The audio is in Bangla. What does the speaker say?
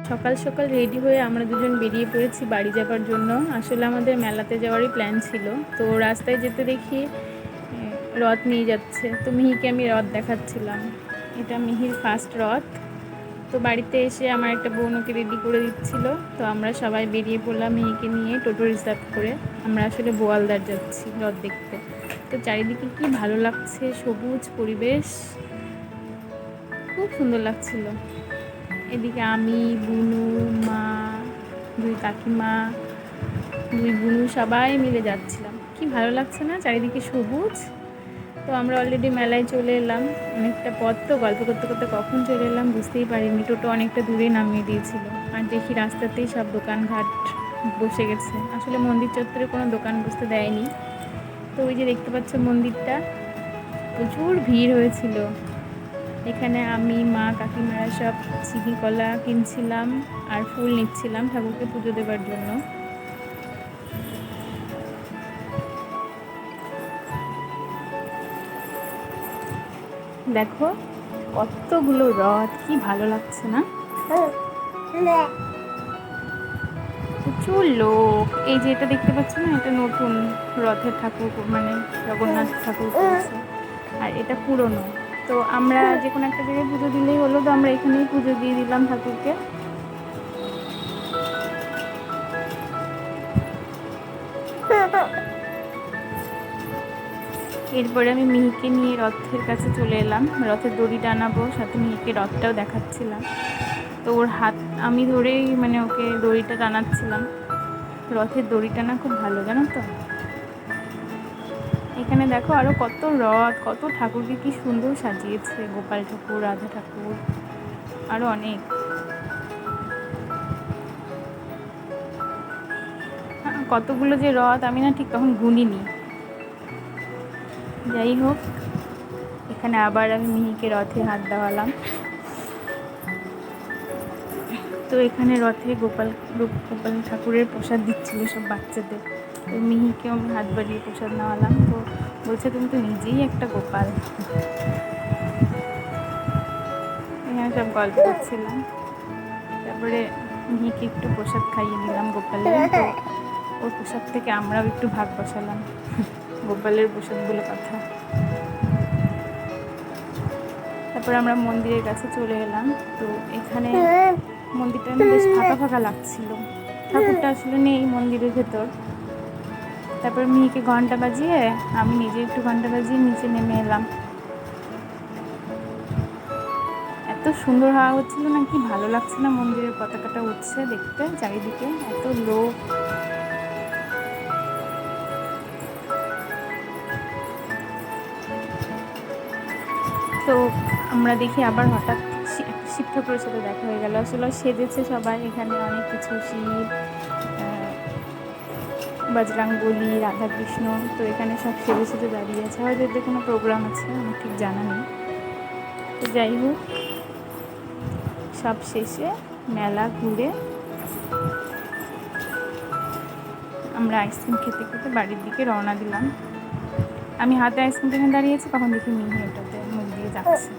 সকাল সকাল রেডি হয়ে আমরা দুজন বেরিয়ে পড়েছি বাড়ি যাবার জন্য। আসলে আমাদের মেলাতে যাওয়ারই প্ল্যান ছিল। তো রাস্তায় যেতে দেখি রথ নিয়ে যাচ্ছে, তো মিহিকে আমি রথ দেখাচ্ছিলাম। এটা মিহির ফার্স্ট রথ। তো বাড়িতে এসে আমার একটা বোন ওকে রেডি করে দিচ্ছিল। তো আমরা সবাই বেরিয়ে পড়লাম মিহিকে নিয়ে টোটো রিজার্ভ করে। আমরা আসলে বোয়ালদার যাচ্ছি রথ দেখতে। তো চারিদিকে কি ভালো লাগছে, সবুজ পরিবেশ, খুব সুন্দর লাগছিল। এদিকে আমি, বুনু, মা, দুই কাকিমা, দুই বুনু সবাই মিলে যাচ্ছিলাম। কি ভালো লাগছে না, চারিদিকে সবুজ। তো আমরা অলরেডি মেলায় চলে এলাম। অনেকটা পথ, তো গল্প করতে করতে কখন চলে এলাম বুঝতেই পারিনি। টোটো অনেকটা দূরেই নামিয়ে দিয়েছিল। আর দেখি রাস্তাতেই সব দোকানঘাট বসে গেছে। আসলে মন্দির চত্বরে কোনো দোকান বসতে দেয়নি। তো ওই যে দেখতে পাচ্ছ মন্দিরটা, প্রচুর ভিড় হয়েছিল। এখানে আমি, মা, কাকিমারা সব চিনি কলা কিনছিলাম আর ফুল নিচ্ছিলাম ঠাকুরকে পুজো দেবার জন্য। দেখো কতগুলো রথ, কি ভালো লাগছে না? প্রচুর লোক। এই যে এটা দেখতে পাচ্ছ না, এটা নতুন রথের ঠাকুর, মানে জগন্নাথ ঠাকুর করেছে। আর এটা পুরনো। তো আমরা যে কোনো একটা জায়গায় পুজো দিলেই হলো, তো আমরা এখানেই পুজো দিয়ে দিলাম ঠাকুরকে। এরপরে আমি মিহিকে নিয়ে রথের কাছে চলে এলাম। রথের দড়ি টানাবো, সাথে মিহিকে রথটাও দেখাচ্ছিলাম। তো ওর হাত আমি ধরেই মানে ওকে দড়িটা টানাচ্ছিলাম। রথের দড়ি টানা খুব ভালো, জানো তো। এখানে দেখো আরও কত রথ, কত ঠাকুরকে কি সুন্দর সাজিয়েছে, গোপাল ঠাকুর, রাধা ঠাকুর, আরও অনেক। কতগুলো যে রথ আমি না ঠিক তখন গুনিনি। যাই হোক, এখানে আবার আমি মিহিকে রথে হাত দেওয়ালাম। তো এখানে রথে গোপাল ঠাকুরের প্রসাদ দিচ্ছিল সব বাচ্চাদের। তো মিহিকেও আমি হাত বাড়িয়ে প্রসাদ নেওয়ালাম। তো বলছে তুমি তো নিজেই একটা গোপাল। এখানে সব গল্প করছিলাম। তারপরে মিহিকে একটু প্রসাদ খাইয়ে দিলাম গোপালের। তো ওর প্রসাদ থেকে আমরাও একটু ভাগ বসালাম গোপালের প্রসাদগুলো কথা। তারপর আমরা মন্দিরের কাছে চলে এলাম। তো এখানে মন্দিরটা বেশ ফাঁকা ফাঁকা লাগছিল, ঠাকুরটা আসলে নেই মন্দিরের ভেতর। তারপর মিহিকে ঘন্টা বাজিয়ে আমি নিজে একটু ঘন্টা বাজিয়ে নিচে নেমে এলাম। এত সুন্দর হাওয়া হচ্ছিল না, কি ভালো লাগছে না, মন্দিরের পতাকাটা উঠছে দেখতে, চারিদিকে এত লোক। তো আমরা দেখি আবার হঠাৎ শিব ঠাকুরের সাথে দেখা হয়ে গেল। আসলে সেজেছে সবাই, এখানে অনেক কিছু, শিব, বজরংবলী, রাধাকৃষ্ণ। তো এখানে সব সেজে সেজে দাঁড়িয়ে আছে, হয়তো এদের কোনো প্রোগ্রাম আছে, আমার ঠিক জানা নেই। তো যাই হোক, সব শেষে মেলা ঘুরে আমরা আইসক্রিম খেতে খেতে বাড়ির দিকে রওনা দিলাম। আমি হাতে আইসক্রিম কিনে দাঁড়িয়েছি, তখন দেখি মিহি ওটাতে মুখ দিয়ে যাচ্ছে।